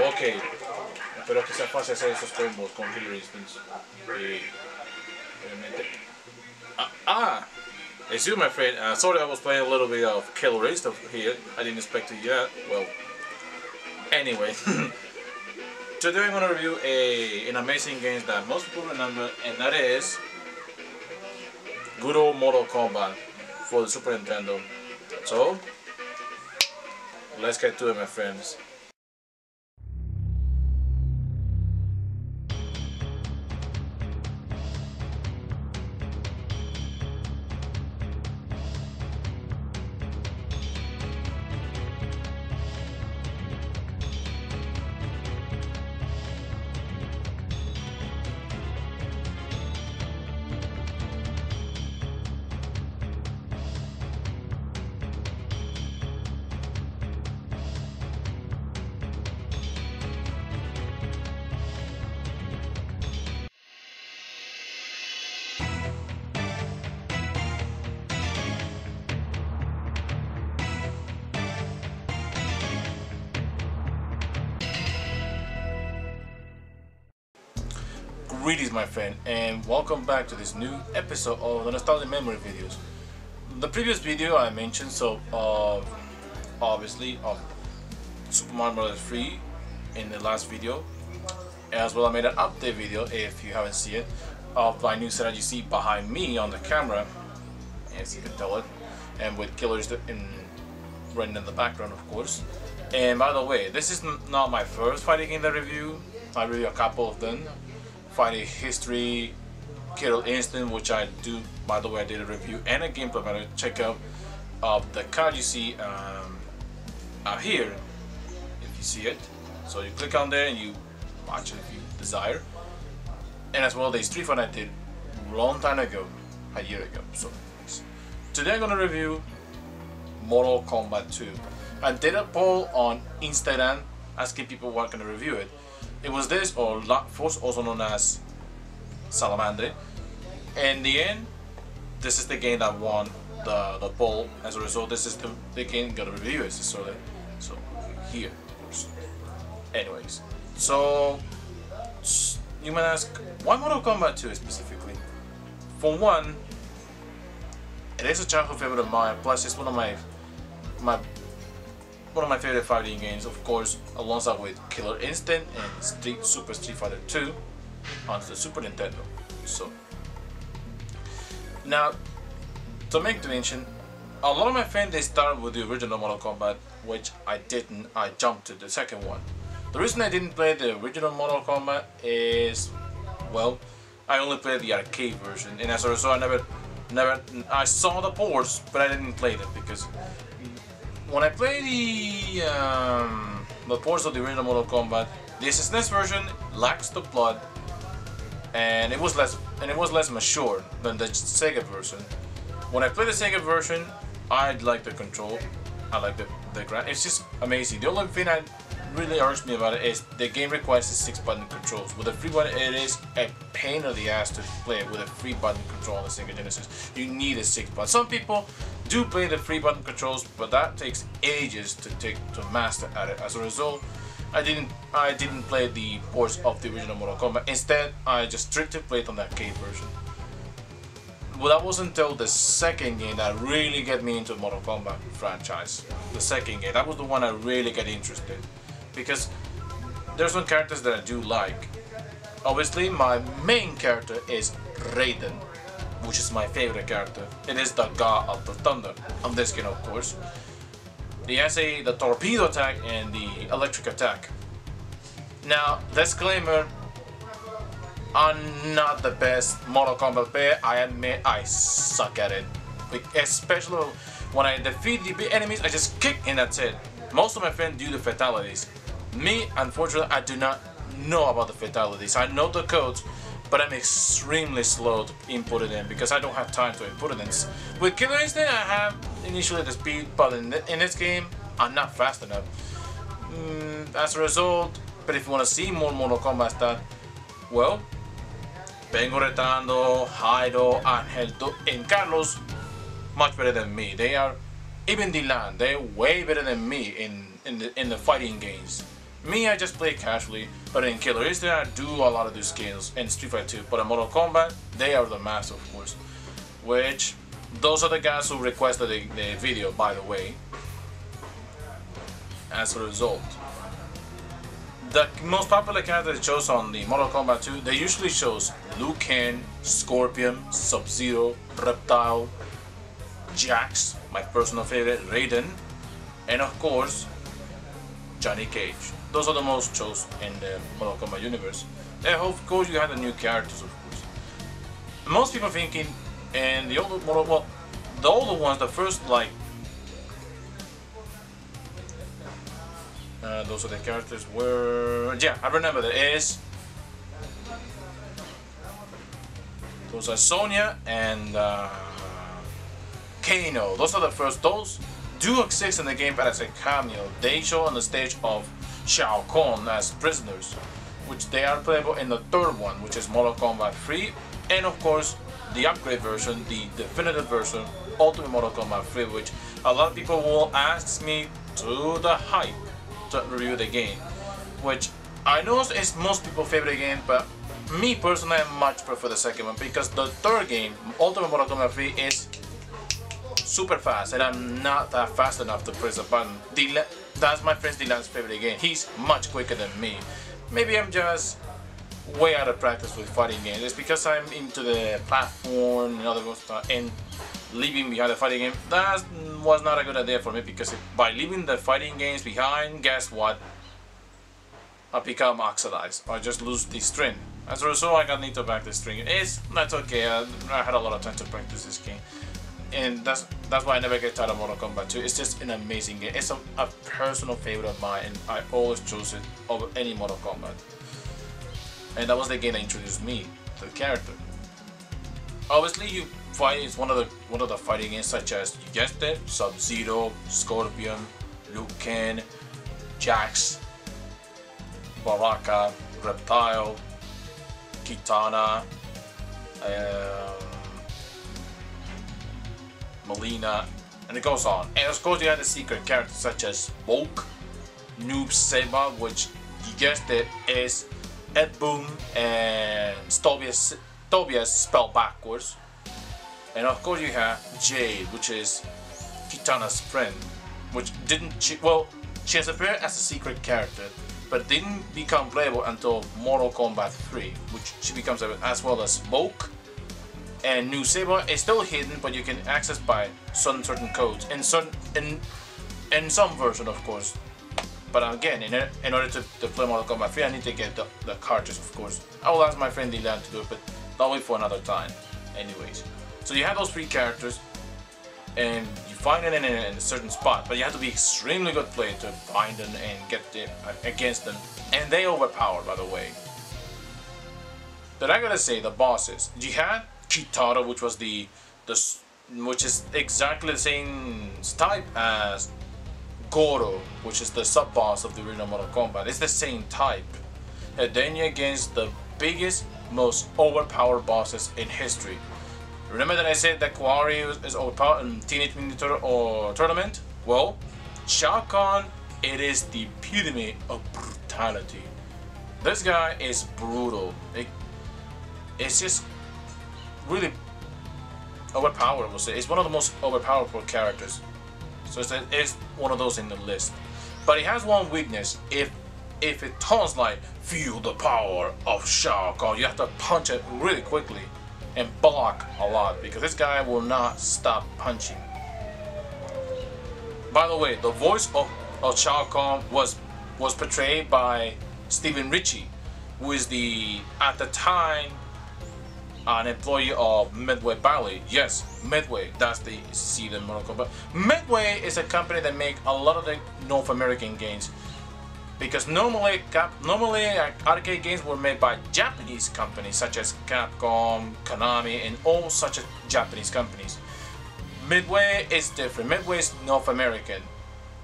Ok, espero que sea fácil hacer esos combos con Killer Instance. Obviamente. Excuse my friend, sorry I was playing a little bit of Killer Instinct here. I didn't expect it yet. Well, anyway. Today I'm going to review an amazing game that most people remember, and that is good old Mortal Kombat for the Super Nintendo. So, let's get to it, my friends. Greetings, my friend, and welcome back to this new episode of the Nostalgic Memory Videos. The previous video I mentioned obviously of Super Mario Bros. 3 in the last video, as well I made an update video, if you haven't seen it, of my new setup you see behind me on the camera, as you can tell it, and with killers running in the background, of course. And by the way, this is not my first fighting game that review. I review a couple of them. Fighting History, Killer Instinct, which I do, by the way, I did a review and a gameplay video. Check out the card you see out here, if you see it. So you click on there and you watch it if you desire. And as well, the Street Fighter I did a long time ago, a year ago. So today I'm gonna review Mortal Kombat 2. I did a poll on Instagram asking people what gonna review it. It was this or La Force, also known as Salamandre. In the end, this is the game that won the poll. As a result, this is the game I'm gonna review it. So here. Anyways, so you might ask, why Mortal Kombat 2 specifically? For one, it is a childhood favorite of mine. Plus, it's one of my favorite fighting games, of course, alongside with Killer Instinct and Super Street Fighter 2 on the Super Nintendo. So, now, to make the mention, a lot of my friends, they started with the original Mortal Kombat, which I didn't. I jumped to the second one. The reason I didn't play the original Mortal Kombat is, well, I only played the arcade version, and as a result, I saw the ports, but I didn't play them because when I play the ports of the original Mortal Kombat, this Snes version lacks the blood, and it was less mature than the Sega version. When I play the Sega version, I like the control, I like the it's just amazing. The only thing that really irks me about it is the game requires 6-button controls. With a 3-button, it is a pain in the ass to play it with a 3-button control on the Sega Genesis. You need a 6-button. Some people do play the 3-button controls, but that takes ages to master at it. As a result, I didn't play the ports of the original Mortal Kombat. Instead, I just strictly played on the arcade version. Well, that wasn't until the second game that really got me into the Mortal Kombat franchise. The second game, that was the one I really got interested. Because there's some characters that I do like. Obviously, my main character is Raiden, which is my favorite character. It is the god of the thunder on this game, of course. He has the torpedo attack and the electric attack. Now, disclaimer, I'm not the best Mortal Kombat player. I admit I suck at it. Especially when I defeat the enemies, I just kick and that's it. Most of my friends do the fatalities. Me, unfortunately, I do not know about the fatalities. I know the codes, but I'm extremely slow to input it in because I don't have time to input it in. With Killer Instinct, I have initially the speed, but in this game, I'm not fast enough. As a result, but if you want to see more Mortal Kombat stuff, Well, vengo retando Jairo, Angelto, and Carlos much better than me. They are, even Dylan, they're way better than me in the fighting games. Me, I just play casually, but in Killer Instinct I do a lot of these skills, and Street Fighter 2. But in Mortal Kombat, they are the master, of course. Which, those are the guys who requested the video, by the way. As a result, the most popular characters it shows on the Mortal Kombat 2, they usually shows Liu Kang, Scorpion, Sub-Zero, Reptile, Jax, my personal favorite, Raiden, and of course, Johnny Cage. Those are the most chosen in the Mortal Kombat universe. And of course you have the new characters, of course. Most people thinking, and the older Mortal, well, the older ones, the first like, those are the characters were, yeah, I remember that is, those are Sonya and Kano. Those are the first, those do exist in the game, but as a cameo. They show on the stage of Shao Kahn as prisoners, which they are playable in the third one, which is Mortal Kombat 3, and of course the upgrade version, the definitive version, Ultimate Mortal Kombat 3, which a lot of people will ask me to the hype to review the game, which I know is most people's favorite game, but me personally I much prefer the second one, because the third game, Ultimate Mortal Kombat 3, is super fast, and I'm not that fast enough to press a button. That's my friend Dylan's favorite game. He's much quicker than me. Maybe I'm just way out of practice with fighting games. It's because I'm into the platform and other stuff, and leaving behind the fighting game, that was not a good idea for me, because by leaving the fighting games behind, guess what? I become oxidized. I just lose the string. As a result, I need to back the string. That's okay. I had a lot of time to practice this game. And that's why I never get tired of Mortal Kombat 2. It's just an amazing game. It's a personal favorite of mine, and I always choose it over any Mortal Kombat. And that was the game that introduced me to the character. Obviously, you fight is one of the fighting games, such as you guessed it, Sub-Zero, Scorpion, Liu Kang, Jax, Baraka, Reptile, Kitana, Mileena, and it goes on. And of course you have the secret characters such as Bulk, Noob Saibot, which you guessed it is Ed Boon and Tobias spelled backwards. And of course you have Jade, which is Kitana's friend, which she has appeared as a secret character, but didn't become playable until Mortal Kombat 3, which she becomes as well as Bulk. And Noob Saibot is still hidden, but you can access by certain codes in some version, of course. But again, in order to play Mortal Kombat 3, I need to get the cartridge, of course. I will ask my friend Dylan to do it, but I'll wait for another time. Anyways, so you have those three characters, and you find them in a certain spot, but you have to be extremely good player to find them and get against them. And they overpower, by the way. But I gotta say, the bosses. You had Kitana, which was which is exactly the same type as Goro, which is the sub-boss of the original Mortal Kombat. It's the same type. And then you're against the biggest, most overpowered bosses in history. Remember that I said that Kuwari is overpowered in Teenage Mutant Ninja Turtles Tournament? Well, Shao Kahn, it is the epitome of brutality. This guy is brutal. It's just really overpowered, I would say. It's one of the most overpowerful characters. So it's one of those in the list. But it has one weakness. If it turns like, feel the power of Shao Kahn, you have to punch it really quickly and block a lot, because this guy will not stop punching. By the way, the voice of Shao Kahn was portrayed by Stephen Ritchie, who is at the time an employee of Midway Babality. Yes, Midway. That's the Mortal Kombat. Midway is a company that make a lot of the North American games, because normally arcade games were made by Japanese companies such as Capcom, Konami, and all such Japanese companies. Midway is different. Midway is North American.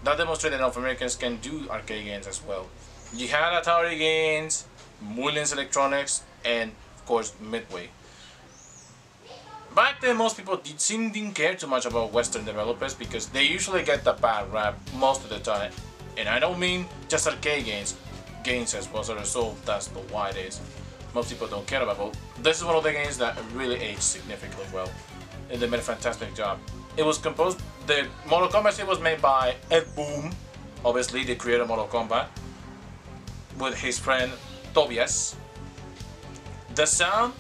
That demonstrates that North Americans can do arcade games as well. You had Atari games, Mullins Electronics, and of course Midway. Back then, most people didn't care too much about Western developers because they usually get the bad rap most of the time. And I don't mean just arcade games as well, so that's the why it is. Most people don't care about, but this is one of the games that really aged significantly well. And they made a fantastic job. It was composed, the Mortal Kombat series was made by Ed Boon, obviously the creator of Mortal Kombat, with his friend Tobias. The sound,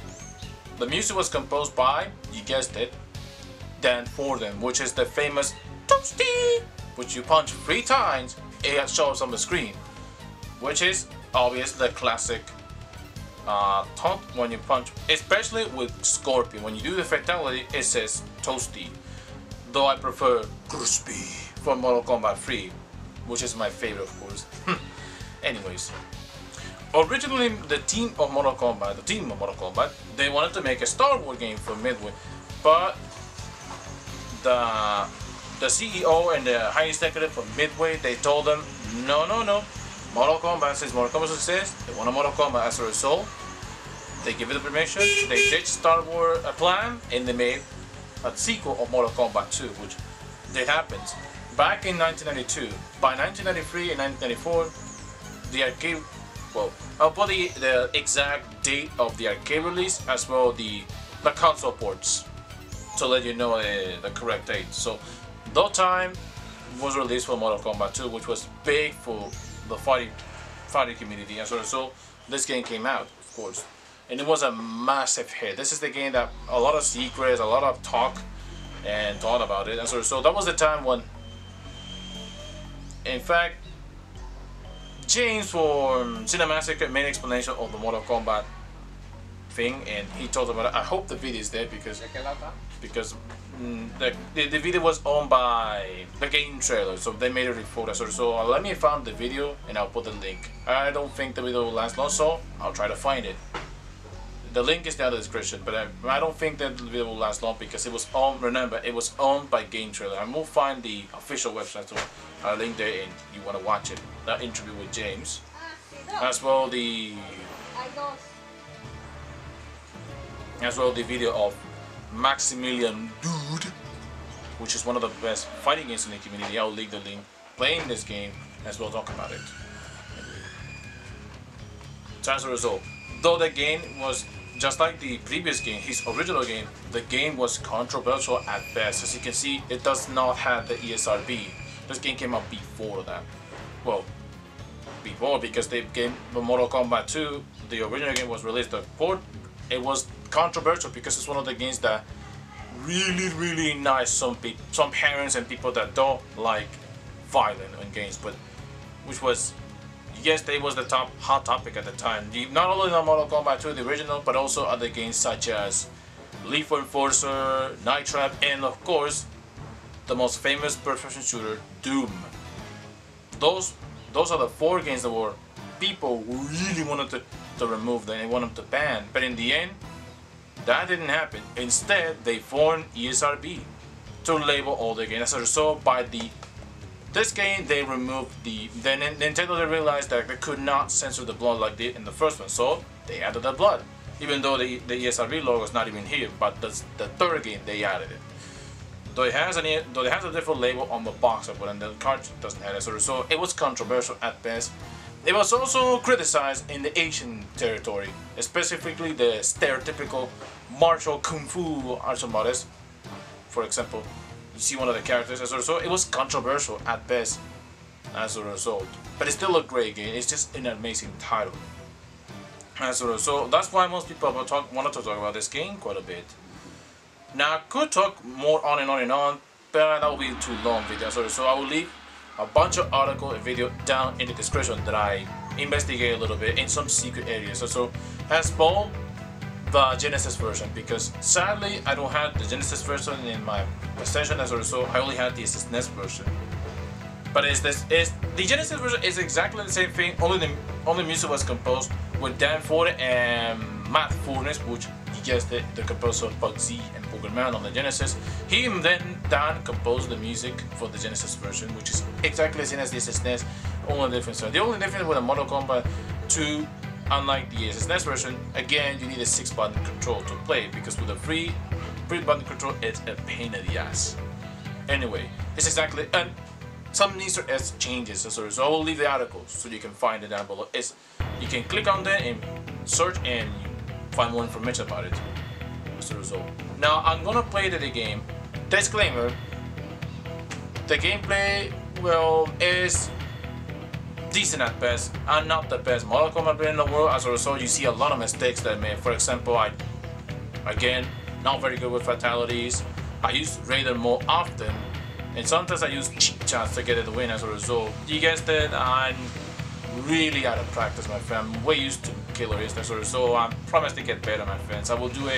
the music was composed by, you guessed it, Dan Forden, which is the famous Toasty, which you punch 3 times, it shows on the screen, which is obviously the classic taunt when you punch, especially with Scorpion. When you do the fatality, it says Toasty, though I prefer Crispy from Mortal Kombat 3, which is my favorite, of course. Anyways, originally the team of Mortal Kombat, they wanted to make a Star Wars game for Midway, but the CEO and the high executive from Midway, they told them, no, Mortal Kombat, since Mortal Kombat success, they want a Mortal Kombat. As a result, they give it the permission, they ditched Star Wars plan, and they made a sequel of Mortal Kombat 2, which did happen back in 1992. By 1993 and 1994, the arcade, well, I'll put the exact date of the arcade release as well the console ports to let you know the correct date. So, that time was released for Mortal Kombat 2, which was big for the fighting community. As a result, this game came out, of course, and it was a massive hit. This is the game that a lot of secrets, a lot of talk and thought about it. As a result, that was the time when, in fact, James from Cinemassacre made an explanation of the Mortal Kombat thing, and he told about it. I hope the video is there because the video was owned by the game trailer, so they made a report. So let me find the video and I'll put the link. I don't think the video will last long, so I'll try to find it. The link is down in the description, but I don't think that the video will last long because it was owned. Remember, it was owned by game trailer. I will find the official website, so I'll link there and you want to watch it. That interview with James, as well the video of Maximilian Dude, which is one of the best fighting games in the community. I'll leave the link playing this game as well, talk about it. So as a result, though the game was just like the previous game, his original game, the game was controversial at best. As you can see, it does not have the ESRB. This game came out before that. Well, before, because the Mortal Kombat 2, the original game was released. The port, it was controversial because it's one of the games that really nice some parents and people that don't like violent in games, but which was, yes, it was the hot topic at the time. Not only the Mortal Kombat 2, the original, but also other games such as Lethal Enforcer, Night Trap, and of course the most famous first-person shooter, Doom. Those are the 4 games that were people who really wanted to remove them and wanted to ban, but in the end that didn't happen. Instead, they formed ESRB to label all the games. As a result, by this game, they removed then Nintendo, they realized that they could not censor the blood like they did in the first one, so they added the blood. Even though the ESRB logo is not even here, but the third game they added it. Though it has a different label on the box of it, and the cartridge doesn't have it. So it was controversial at best. It was also criticized in the Asian territory, specifically the stereotypical martial kung fu arts. For example, you see one of the characters. As a result, it was controversial at best. As a result, but it's still a great game. It's just an amazing title. As a result, that's why most people wanted to talk about this game quite a bit. Now, I could talk more on and on, but that will be too long video. So I will leave a bunch of article and video down in the description that I investigate a little bit in some secret areas. So as well, the Genesis version, because sadly I don't have the Genesis version in my possession. As a result, I only have the Snes version. But the Genesis version is exactly the same thing. Only music was composed with Dan Ford and Matt Furnace, which you guessed it, the composer of Bugsy and Boogerman on the Genesis. Dan composed the music for the Genesis version, which is exactly the same as this SNES. The only difference with the Mortal Kombat 2 unlike the SNES version, again you need a 6-button control to play, because with a 3-button control it's a pain in the ass. Anyway, it's exactly, and some Easter egg changes, so I will leave the articles so you can find it down below. You can click on them and search and find more information about it as a result. Now I'm gonna play the game. Disclaimer: the gameplay, well, is decent at best. I'm not the best Mortal Kombat player in the world. As a result, you see a lot of mistakes that I made. For example, again, not very good with fatalities. I use Raider more often, and sometimes I use cheap shots to get it to win. As a result, you guessed it, I'm really out of practice, my friend. I'm way used to killer instinct. As a result, I promise to get better, my friends. I will do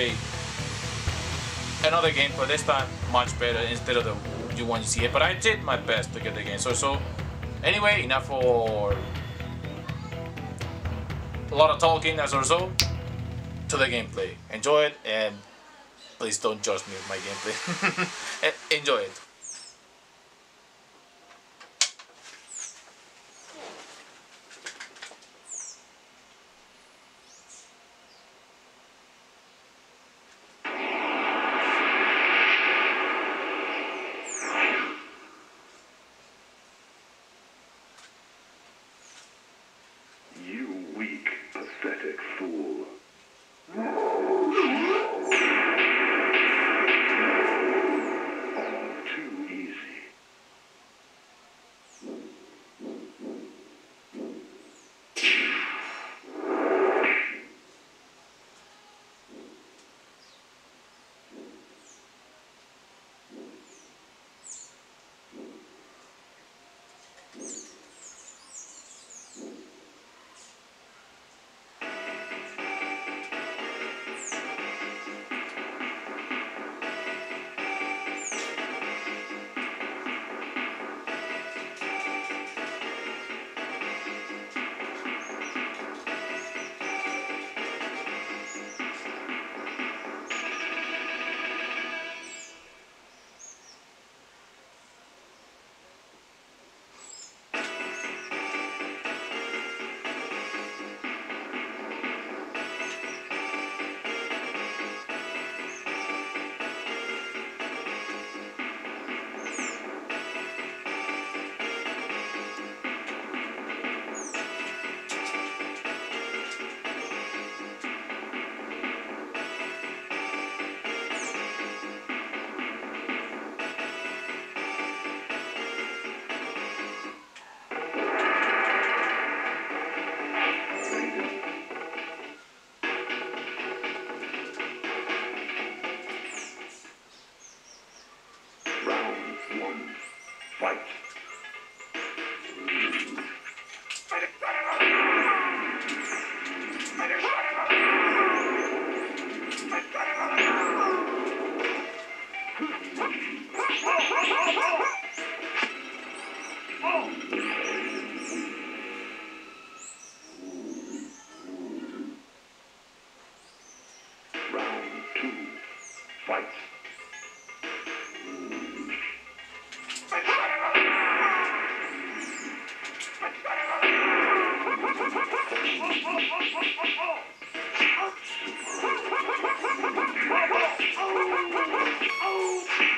another game, but this time much better instead of the one you see it. But I did my best to get the game. So anyway, enough for a lot of talking. As a result, to the gameplay. Enjoy it, and please don't judge me with my gameplay. Enjoy it. Pathetic fool. All too easy. Fight. Round 2. Fight.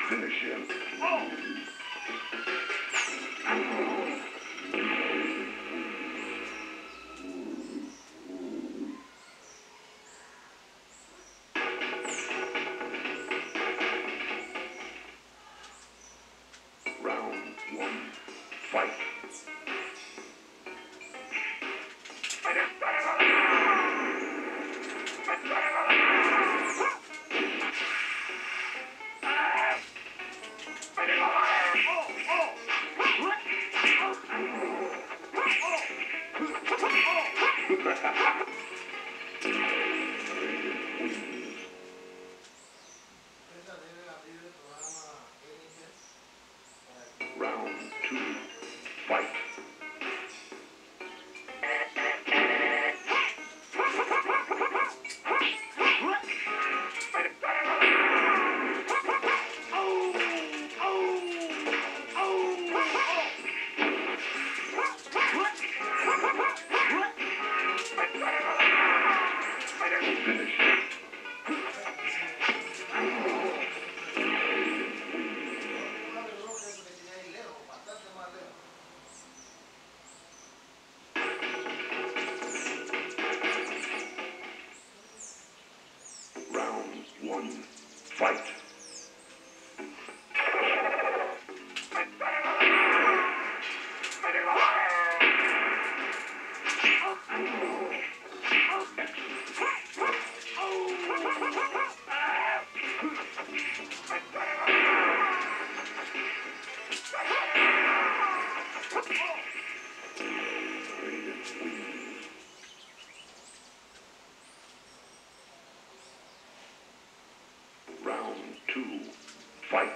Finish him. Round 1. Fight. Round 2. Fight. Finish him. Round one. Fight. Round two. Fight.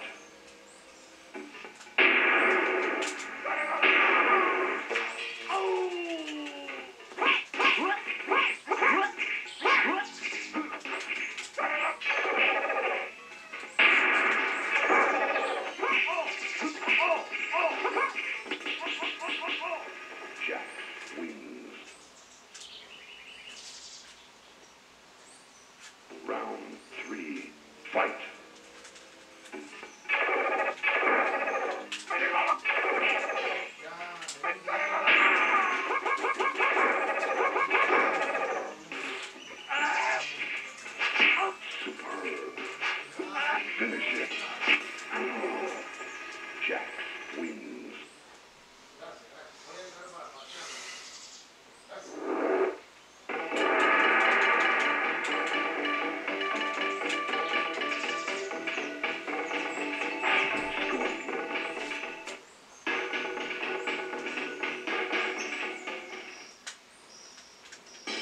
Jack wins. Round three. Fight. Superb. Finish it. Jack wins.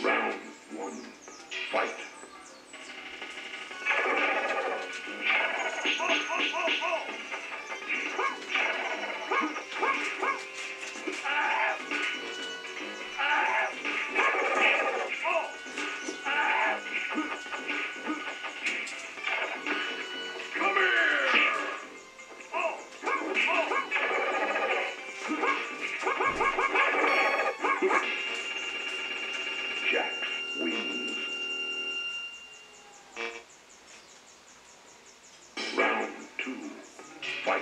Round one. Fight. Come here! Jack wins. Round two. Fight.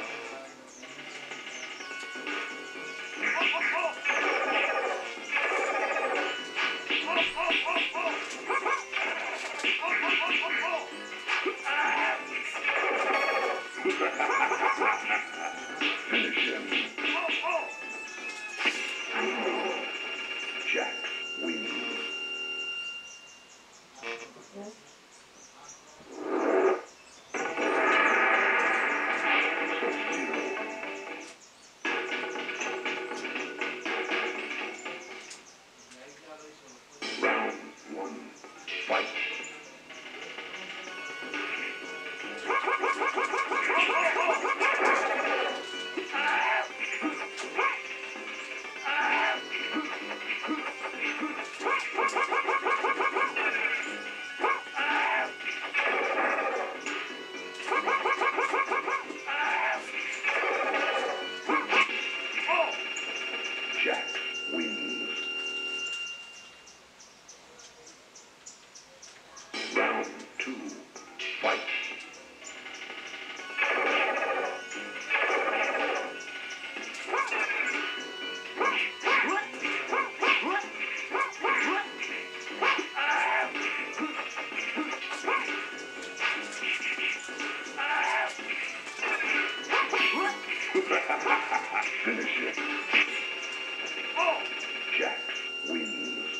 Finish him. Jack wins. Round one. Fight. Jack wins. Round two. Fight. Finish it. Jack wins.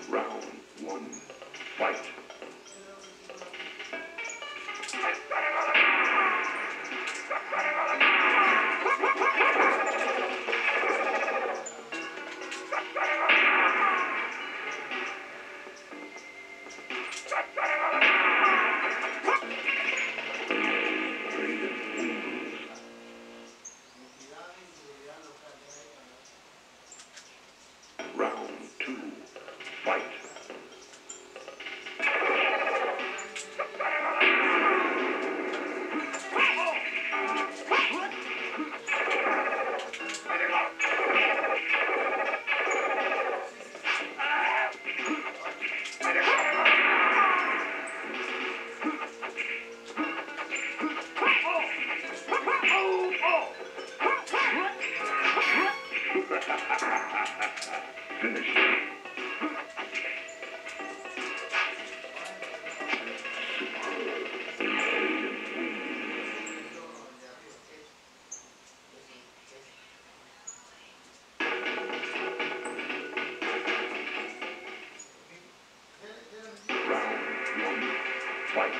Round one. Fight. Round two. Fight. Fight.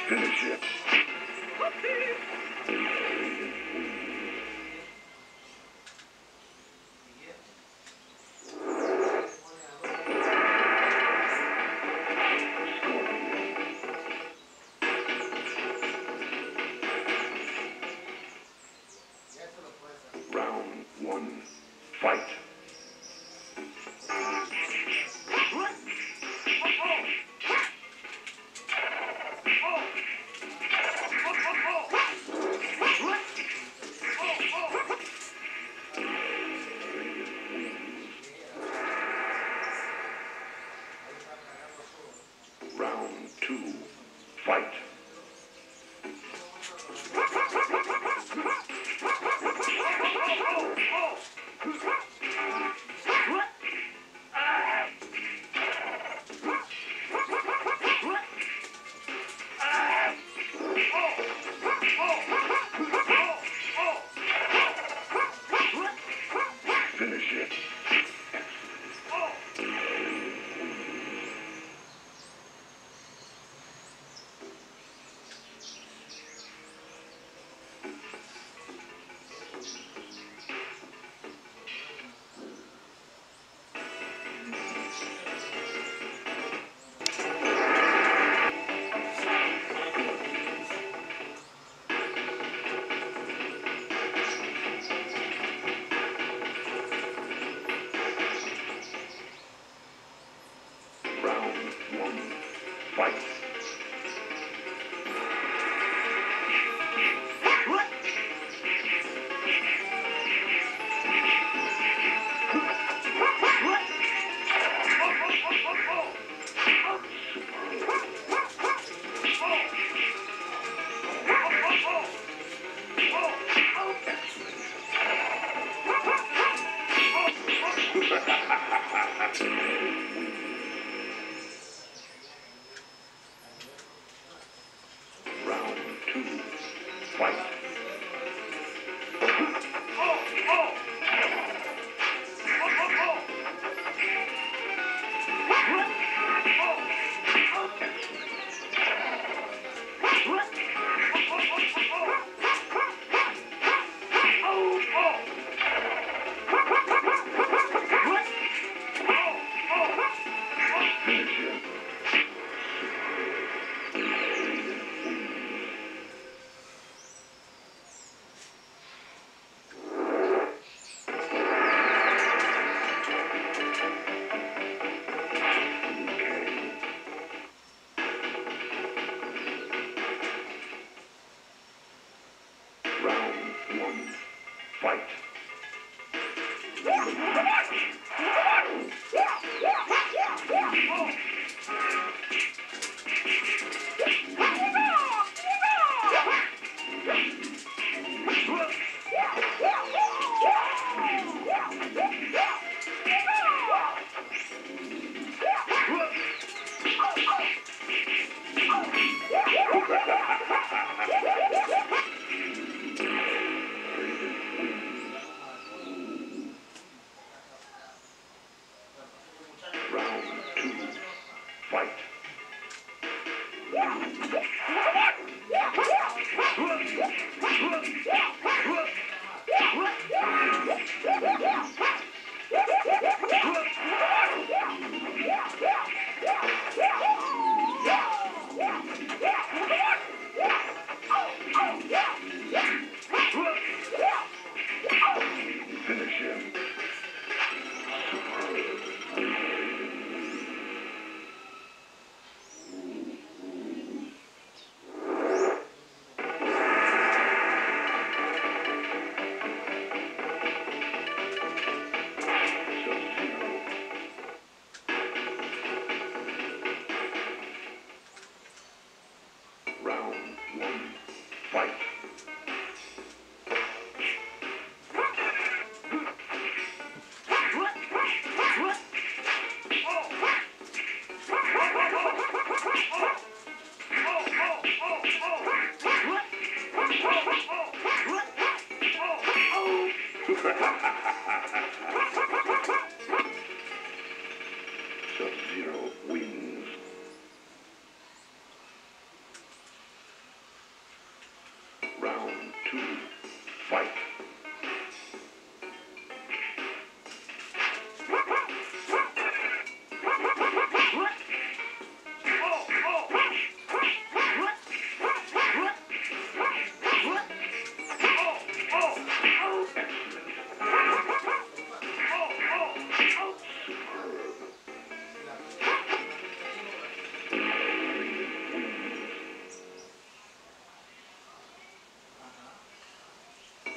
Finish it. Round one, fight. Round two, fight. Finish it. Round one, fight. Round two, fight. Finish it. Round one, fight. Round two, fight. Fight. Sub-Zero wins. Round 2. Fight.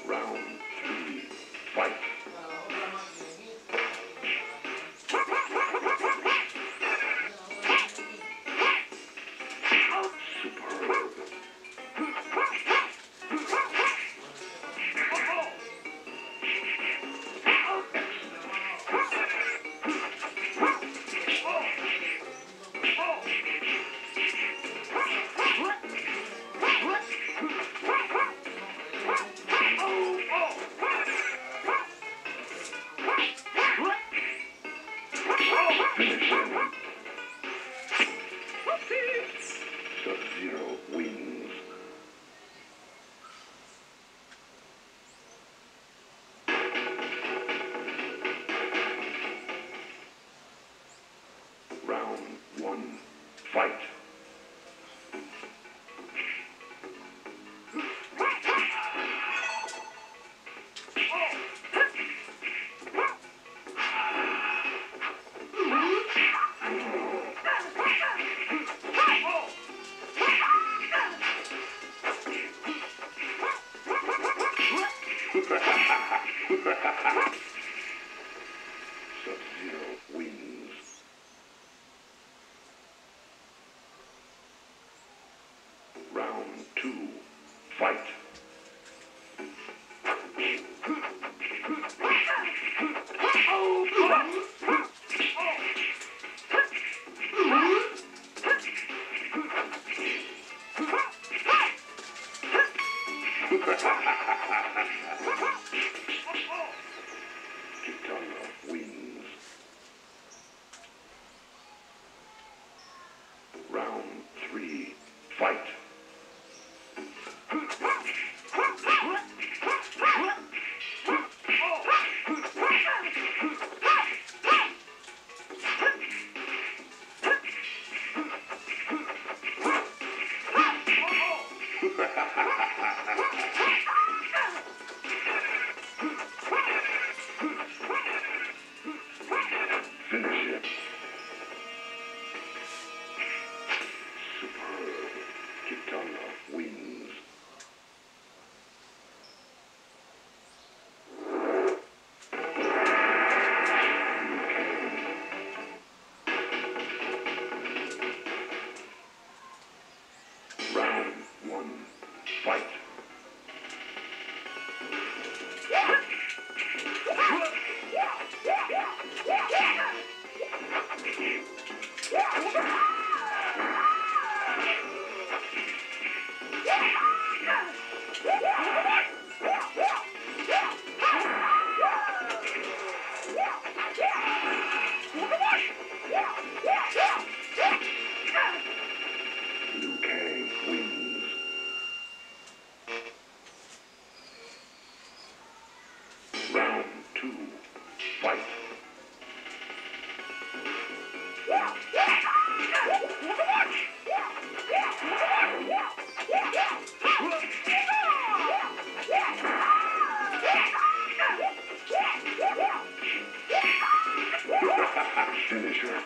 Round 3. Fight. Superb. Finish him. Sub-Zero wins. Round 1. Fight. Sub-Zero wins. Round 2. Fight. Kitana wins. Round 3. Fight. Finish it. Superb. Kitana wins. Round 1. Fight. Liu Kang wins. Round 2. Fight. Finisher.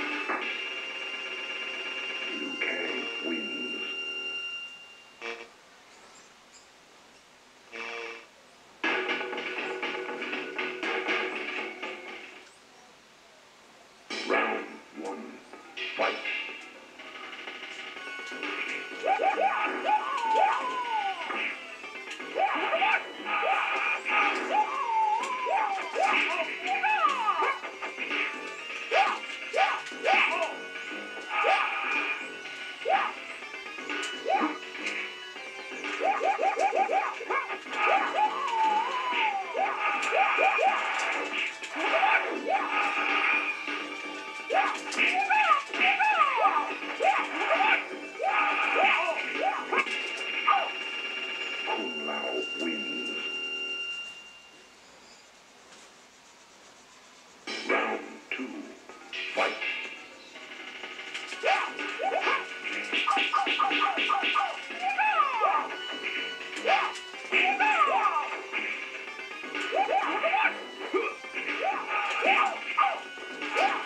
Liu Kang wins. Kung Lao wins. Round 2, fight.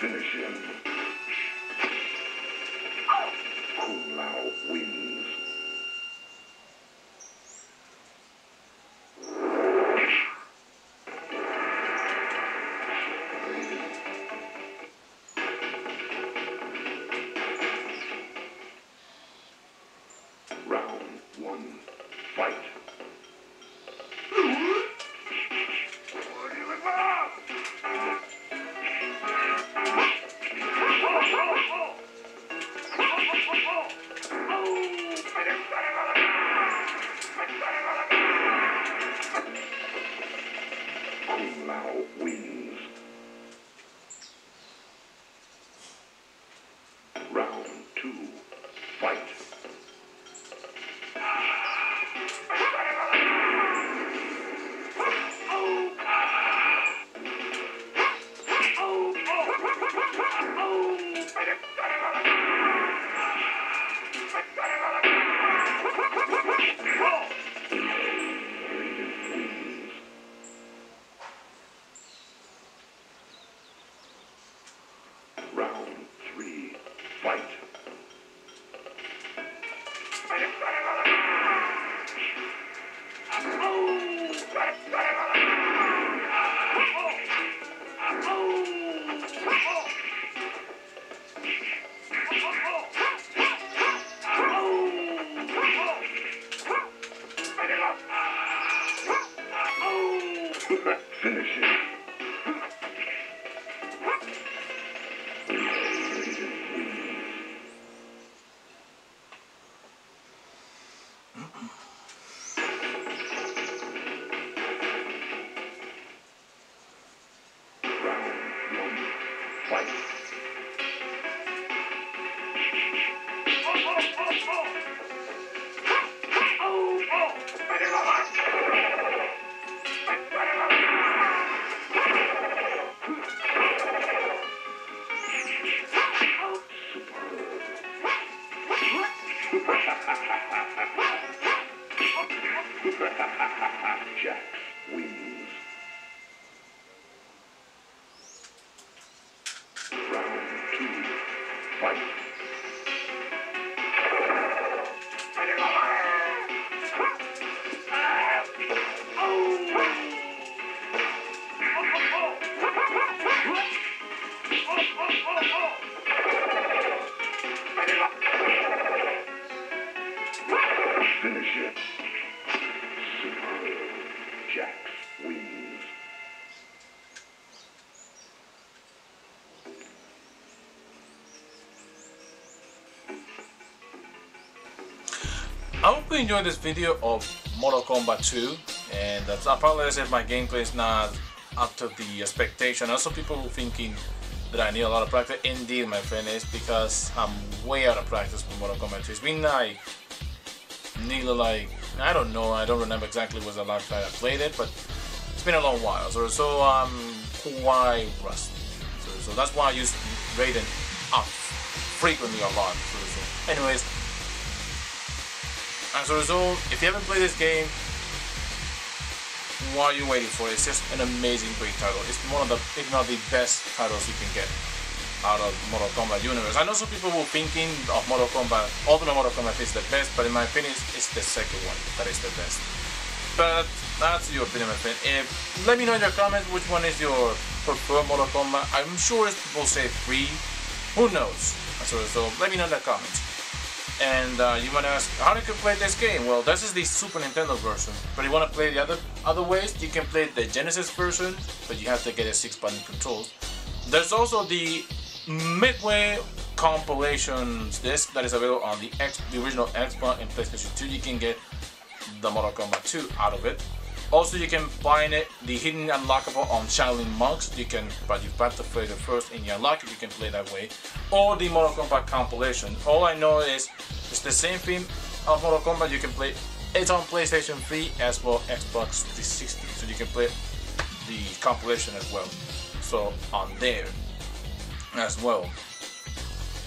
Finish him. Kung Lao wins. Round 1, fight. Kung Lao wins. Round 2, fight. Round 3, fight. Finish him. Fight. Jax wins. Round 2, fight. Finish it. Superb. Jax wins. I hope you enjoyed this video of Mortal Kombat 2, and that's apologize if my gameplay is not up to the expectation. Also, people thinking that I need a lot of practice. Indeed, my friend, is because I'm way out of practice with Mortal Kombat 2. It's been like nearly like, I don't know, I don't remember exactly when was the last time I played it, but it's been a long while. So I'm quite rusty. So that's why I use Raiden up frequently a lot. So anyways. As a result, if you haven't played this game, what are you waiting for? It's just an amazing, great title. It's one of the, if not the best titles you can get out of Mortal Kombat universe. I know some people were thinking of Mortal Kombat, Ultimate Mortal Kombat is the best, but in my opinion, it's the second one that is the best. But that's your opinion, my friend. Let me know in your comments which one is your preferred Mortal Kombat. I'm sure people say 3. Who knows? So let me know in the comments. And you might ask, how do you play this game? Well, this is the Super Nintendo version. But if you want to play the other ways, you can play the Genesis version, but you have to get a 6-button controls. There's also the Midway compilations disc that is available on the original Xbox and PlayStation 2. You can get the Mortal Kombat 2 out of it. Also, you can find it, the hidden unlockable on Shaolin Monks. You can, but you have to play the first and you unlock it. You can play that way, or the Mortal Kombat compilation. All I know is it's the same theme of Mortal Kombat. You can play It's on PlayStation 3 as well Xbox 360, so you can play the compilation as well. So on there as well.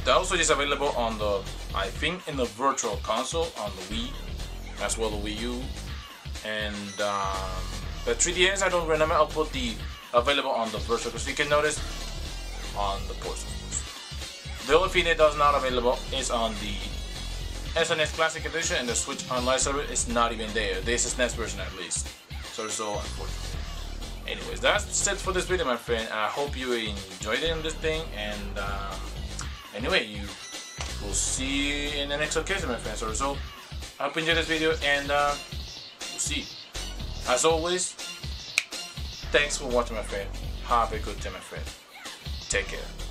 That also is available on the, I think, in the Virtual Console on the Wii, as well the Wii U, and the 3DS. I don't remember. I'll put the available on the Virtual, because you can notice on the ports. The only thing that does not available is on the SNES Classic Edition, and the Switch Online server is not even there. There's a SNES version at least, so it's all unfortunate. Anyways, that's it for this video, my friend. I hope you enjoyed it in this thing, and anyway, you will see you in the next occasion, my friends. So I hope you enjoyed this video, and we'll see. As always, thanks for watching, my friend. Have a good day, my friend. Take care.